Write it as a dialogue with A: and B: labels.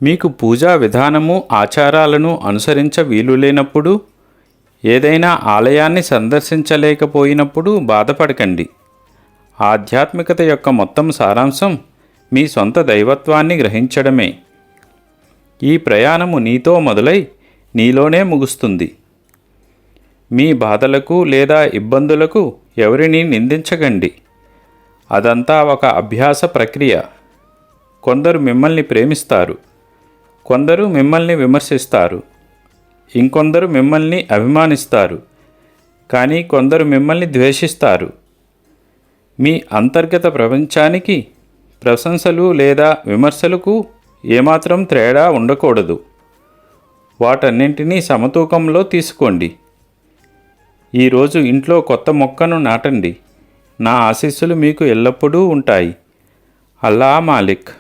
A: మీకు పూజా విధానము ఆచారాలను అనుసరించ వీలులేనప్పుడు, ఏదైనా ఆలయాన్ని సందర్శించలేకపోయినప్పుడు బాధపడకండి. ఆధ్యాత్మికత యొక్క మొత్తం సారాంశం మీ సొంత దైవత్వాన్ని గ్రహించడమే. ఈ ప్రయాణము నీతో మొదలై నీలోనే ముగుస్తుంది. మీ బాధలకు లేదా ఇబ్బందులకు ఎవరిని నిందించకండి. అదంతా ఒక అభ్యాస ప్రక్రియ. కొందరు మిమ్మల్ని ప్రేమిస్తారు, కొందరు మిమ్మల్ని విమర్శిస్తారు, ఇంకొందరు మిమ్మల్ని అభిమానిస్తారు, కానీ కొందరు మిమ్మల్ని ద్వేషిస్తారు. మీ అంతర్గత ప్రపంచానికి ప్రశంసలు లేదా విమర్శలకు ఏమాత్రం తేడా ఉండకూడదు. వాటన్నింటినీ సమతూకంలో తీసుకోండి. ఈరోజు ఇంట్లో కొత్త మొక్కను నాటండి. నా ఆశీస్సులు మీకు ఎల్లప్పుడూ ఉంటాయి. అల్లా మాలిక్.